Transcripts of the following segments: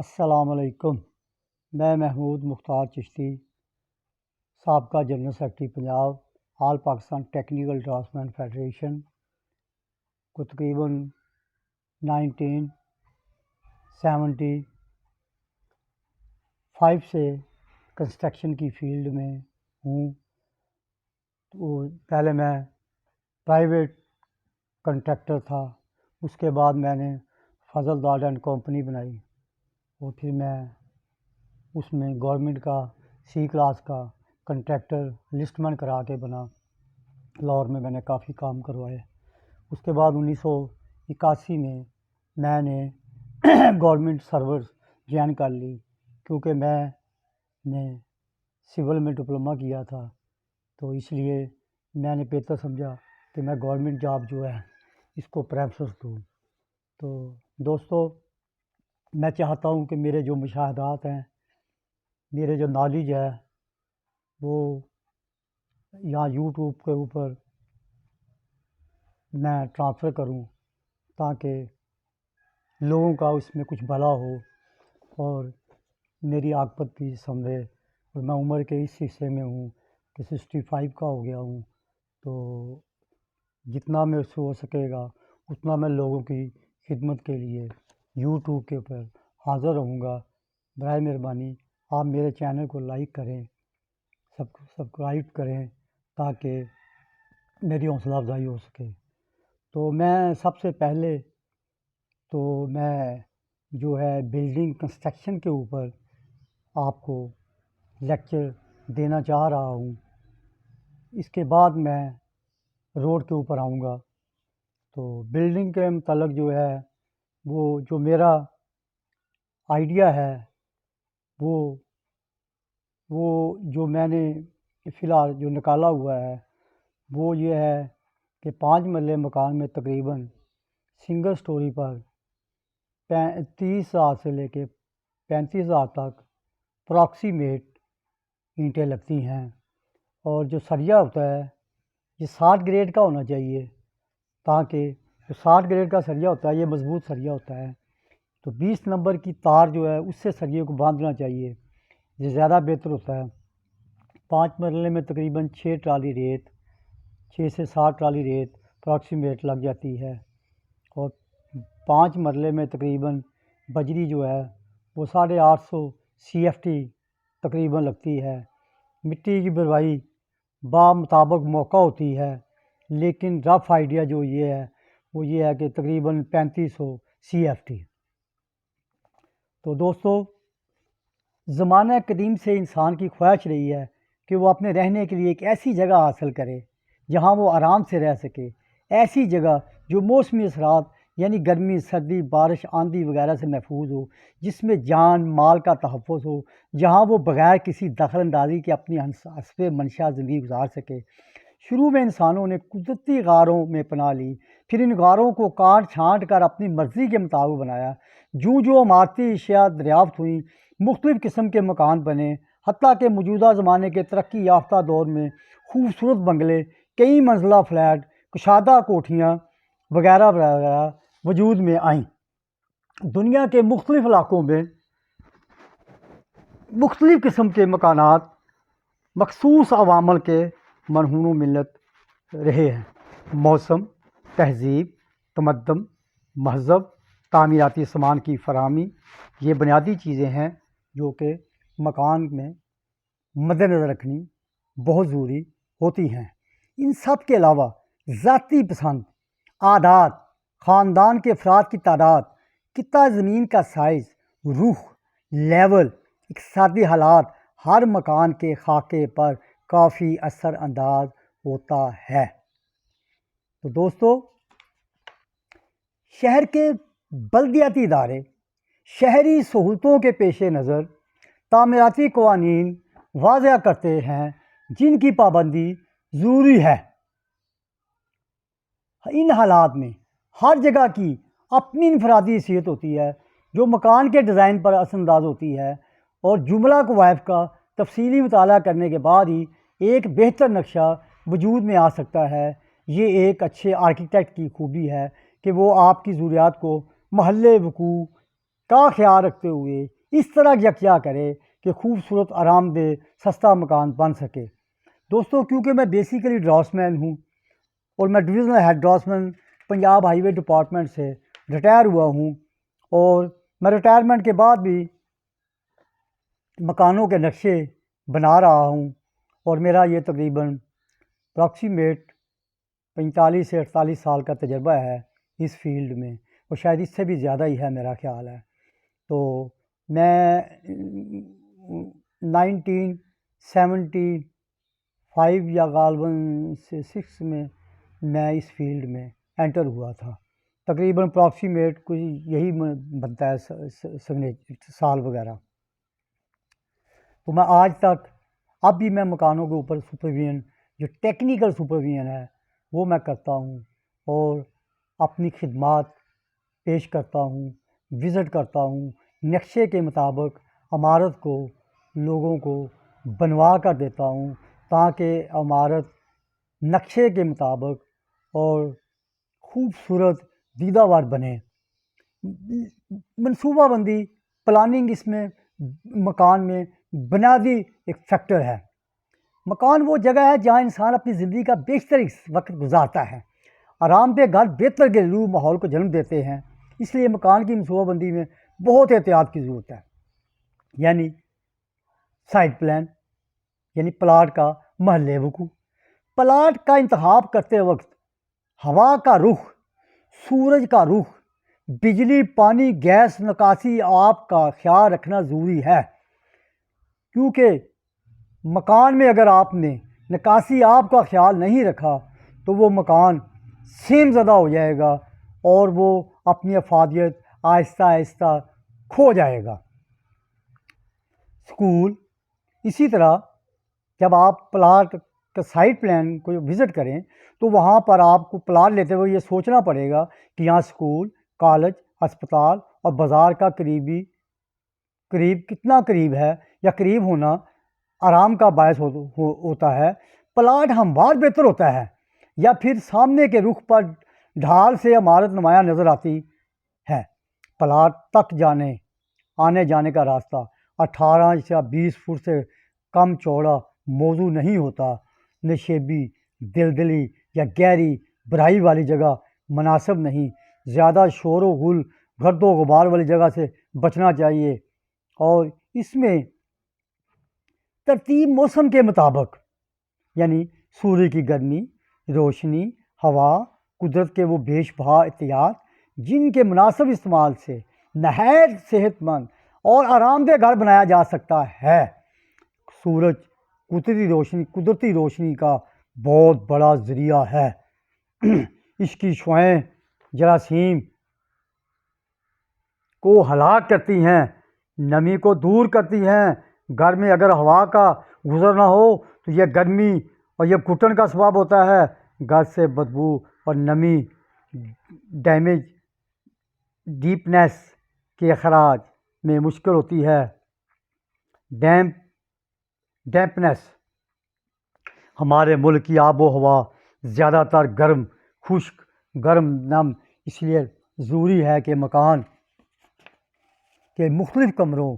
السلام علیکم۔ میں محمود مختار چشتی، سابقہ جنرل سیکرٹری پنجاب آل پاکستان ٹیکنیکل ڈرافٹسمین فیڈریشن کو تقریباً 1975 سے کنسٹرکشن کی فیلڈ میں ہوں۔ تو پہلے میں پرائیویٹ کنٹریکٹر تھا، اس کے بعد میں نے فضل داد اینڈ کمپنی بنائی، اور پھر میں اس میں گورنمنٹ کا سی کلاس کا کنٹریکٹر لسٹمن کرا کے بنا۔ لاہور میں نے کافی کام کروائے۔ اس کے بعد 1981 میں نے گورنمنٹ سروس جوائن کر لی، کیونکہ میں نے سول میں ڈپلومہ کیا تھا، تو اس لیے میں نے بہتر سمجھا کہ میں گورنمنٹ جاب جو ہے اس کو پریفرنس دوں۔ تو دوستو، میں چاہتا ہوں کہ میرے جو مشاہدات ہیں، میرے جو نالج ہے، وہ یہاں یوٹیوب کے اوپر میں ٹرانسفر کروں، تاکہ لوگوں کا اس میں کچھ بھلا ہو اور میری عاقبت بھی سنورے۔ اور میں عمر کے اس حصے میں ہوں کہ 65 کا ہو گیا ہوں، تو جتنا میں سے ہو سکے گا اتنا میں لوگوں کی خدمت کے لیے یوٹیوب کے اوپر حاضر رہوں گا۔ برائے مہربانی آپ میرے چینل کو لائک کریں، سبسکرائب کریں، تاکہ میری حوصلہ افزائی ہو سکے۔ تو میں سب سے پہلے تو میں جو ہے بلڈنگ کنسٹرکشن کے اوپر آپ کو لیکچر دینا چاہ رہا ہوں۔ اس کے بعد میں روڈ کے اوپر آؤں گا۔ تو بلڈنگ کے متعلق جو ہے وہ جو میرا آئیڈیا ہے، وہ جو میں نے فی الحال جو نکالا ہوا ہے وہ یہ ہے کہ 5 مرلے مکان میں تقریباً سنگل سٹوری پر 30,000 سے لے کے 35,000 تک اپراکسیمیٹ اینٹیں لگتی ہیں، اور جو سریا ہوتا ہے یہ 60 گریڈ کا ہونا چاہیے، تاکہ جو 60 گریڈ کا سریا ہوتا ہے یہ مضبوط سریا ہوتا ہے۔ تو 20 نمبر کی تار جو ہے اس سے سریے کو باندھنا چاہیے، یہ زیادہ بہتر ہوتا ہے۔ 5 مرلے میں تقریباً 6 ٹرالی ریت، 6 سے 7 ٹرالی ریت اپراکسیمیٹ لگ جاتی ہے، اور 5 مرلے میں تقریباً بجری جو ہے وہ 850 CFT تقریباً لگتی ہے۔ مٹی کی بھروائی مطابق موقع ہوتی ہے، لیکن رف آئیڈیا جو یہ ہے وہ یہ ہے کہ تقریباً 3500 CFT۔ تو دوستو، زمانہ قدیم سے انسان کی خواہش رہی ہے کہ وہ اپنے رہنے کے لیے ایک ایسی جگہ حاصل کرے جہاں وہ آرام سے رہ سکے، ایسی جگہ جو موسمی اثرات یعنی گرمی، سردی، بارش، آندھی وغیرہ سے محفوظ ہو، جس میں جان مال کا تحفظ ہو، جہاں وہ بغیر کسی دخل اندازی کے اپنی حسب منشا زندگی گزار سکے۔ شروع میں انسانوں نے قدرتی غاروں میں پناہ لی، پھر ان غاروں کو کاٹ چھانٹ کر اپنی مرضی کے مطابق بنایا۔ جو عمارتی اشیاء دریافت ہوئیں، مختلف قسم کے مکان بنے، حتیٰ کہ موجودہ زمانے کے ترقی یافتہ دور میں خوبصورت بنگلے، کئی منزلہ فلیٹ، کشادہ کوٹھیاں وغیرہ وغیرہ وجود میں آئیں۔ دنیا کے مختلف علاقوں میں مختلف قسم کے مکانات مخصوص عوامل کے مرہون و ملت رہے ہیں۔ موسم، تہذیب، تمدن، مہذب، تعمیراتی سامان کی فراہمی، یہ بنیادی چیزیں ہیں جو کہ مکان میں مد نظر رکھنی بہت ضروری ہوتی ہیں۔ ان سب کے علاوہ ذاتی پسند، عادات، خاندان کے افراد کی تعداد، خطہ زمین کا سائز، رخ، لیول، اقتصادی حالات ہر مکان کے خاکے پر کافی اثر انداز ہوتا ہے۔ تو دوستو، شہر کے بلدیاتی ادارے شہری سہولتوں کے پیش نظر تعمیراتی قوانین واضح کرتے ہیں جن کی پابندی ضروری ہے۔ ان حالات میں ہر جگہ کی اپنی انفرادی حیثیت ہوتی ہے جو مکان کے ڈیزائن پر اثر انداز ہوتی ہے، اور جملہ قوائف کا تفصیلی مطالعہ کرنے کے بعد ہی ایک بہتر نقشہ وجود میں آ سکتا ہے۔ یہ ایک اچھے آرکیٹیکٹ کی خوبی ہے کہ وہ آپ کی ضروریات کو محل وقوع کا ख्याल रखते हुए इस तरह यकजा करे कि खूबसूरत आरामदेह सस्ता मकान बन सके। दोस्तों, क्योंकि मैं बेसिकली ड्राफ्ट्समैन हूँ और मैं divisional head draughtsman Punjab highway department से रिटायर हुआ हूँ, और मैं रिटायरमेंट के बाद भी मकानों के नक्शे बना रहा हूँ, और मेरा ये तकरीबन अप्रॉक्सीमेट 45 से 48 साल का तजर्बा है इस फील्ड में, और शायद इससे भी ज़्यादा ही है मेरा ख्याल है। तो मैं 1975 या गालबन से 6 में मैं इस फील्ड में एंटर हुआ था। तकरीबन अप्रॉक्सीमेट कुछ यही बनता है साल वगैरह। तो मैं आज तक अब भी मैं मकानों के ऊपर सुपरविजन, जो टेक्निकल सुपरविजन है, वो मैं करता हूँ और अपनी खिदमात पेश करता हूँ, विज़िट करता हूँ, नक्शे के मुताबिक इमारत को लोगों को बनवा कर देता हूँ ताकि इमारत नक्शे के मुताबिक और खूबसूरत दीदावार बने। मनसूबाबंदी, प्लानिंग इसमें मकान में बुनियादी एक फैक्टर है। मकान वो जगह है जहाँ इंसान अपनी ज़िंदगी का बेशतर वक्त गुजारता है। आरामदेह घर बेहतर घरेलू माहौल को जन्म देते हैं, इसलिए मकान की मनसूबाबंदी में बहुत एहतियात की ज़रूरत है। यानी साइट प्लान, यानी प्लाट का महल वकूफ़। प्लाट का इंतखाब करते वक्त हवा का रुख, सूरज का रुख, बिजली, पानी, गैस, निकासी आब का ख्याल रखना ज़रूरी है, क्योंकि मकान में अगर आपने निकासी आब का ख्याल नहीं रखा तो वो मकान सेम ज़दा हो जाएगा और वो अपनी अफादियत आहिस्ता आहिस्ता खो जाएगा। स्कूल, इसी तरह जब आप प्लाट का साइट प्लान को विज़िट करें तो वहाँ पर आपको प्लाट लेते हुए ये सोचना पड़ेगा कि यहाँ स्कूल, कॉलेज, अस्पताल और बाज़ार का करीब कितना करीब है, या करीब होना आराम का बायस होता है। प्लाट हमवार बेहतर होता है, या फिर सामने के रुख पर ढाल से इमारत नुमाया नज़र आती है। प्लाट तक आने जाने का रास्ता 18 या 20 फुट से कम चौड़ा मौजू नहीं होता। नशेबी, दिलदली या गहरी बराई वाली जगह मुनासिब नहीं। ज़्यादा शोर व गुल, गर्द व गुबार वाली जगह से बचना चाहिए, और इसमें तरतीब मौसम के मुताबिक, यानी सूर्य की गर्मी, रोशनी, हवा, कुदरत के वो बेशबहा एहतियात, जिनके मुनासिब इस्तेमाल से नहायत सेहतमंद और आरामदेह घर बनाया जा सकता है। सूरज कुदरती रोशनी का बहुत बड़ा ज़रिया है। इसकी शुआएं जरासीम को हलाक करती हैं, नमी को दूर करती हैं। घर में अगर हवा का गुजर ना हो तो यह गर्मी और यह घुटन का सबब होता है। घर से बदबू और नमी, डैमेज, डीपनेस के अखराज में मुश्किल होती है। डैम्पनेस, हमारे मुल्क की आबो हवा ज़्यादातर गर्म, खुश्क, गर्म, नम, इसलिए ज़रूरी है कि मकान के मुख्तलिफ़ कमरों,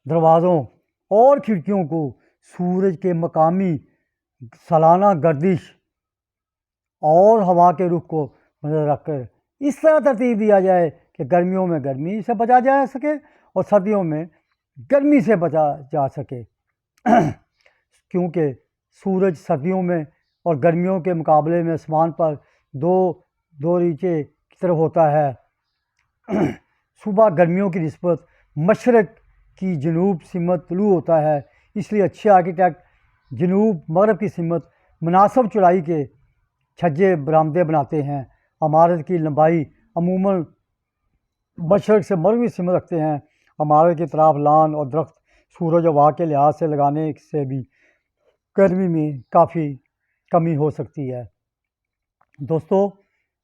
दरवाज़ों और खिड़कियों को सूरज के मकामी सालाना गर्दिश और हवा के रुख को नज़र रखकर इस तरह तरतीब दिया जाए कि गर्मियों में गर्मी से बचा जा सके और सर्दियों में गर्मी से बचा जा सके। क्योंकि सूरज सर्दियों में और गर्मियों के मुकाबले में आसमान पर दो रीचे की तरफ होता है। सुबह गर्मियों की निस्बत मशरक़ की जनूब सिमत तुलू होता है, इसलिए अच्छे आर्किटेक्ट जनूब मगरब की सिमत मुनासिब चौड़ाई के छज्जे बरामदे बनाते हैं। इमारत की लंबाई अमूमन मशरक़ से मगरबी सिमत रखते हैं। इमारत की तरफ लान और दरख्त सूरज और हवा के लिहाज से लगाने से भी गर्मी में काफ़ी कमी हो सकती है। दोस्तों,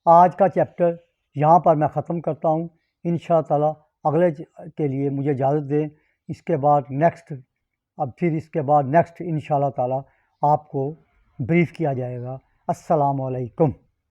आज का चैप्टर यहाँ पर मैं ख़त्म करता हूँ। इंशाअल्लाह अगले के लिए मुझे इजाज़त दें। इसके बाद नेक्स्ट इंशाअल्लाह ताला आपको ब्रीफ़ किया जाएगा। अस्सलामु अलैकुम।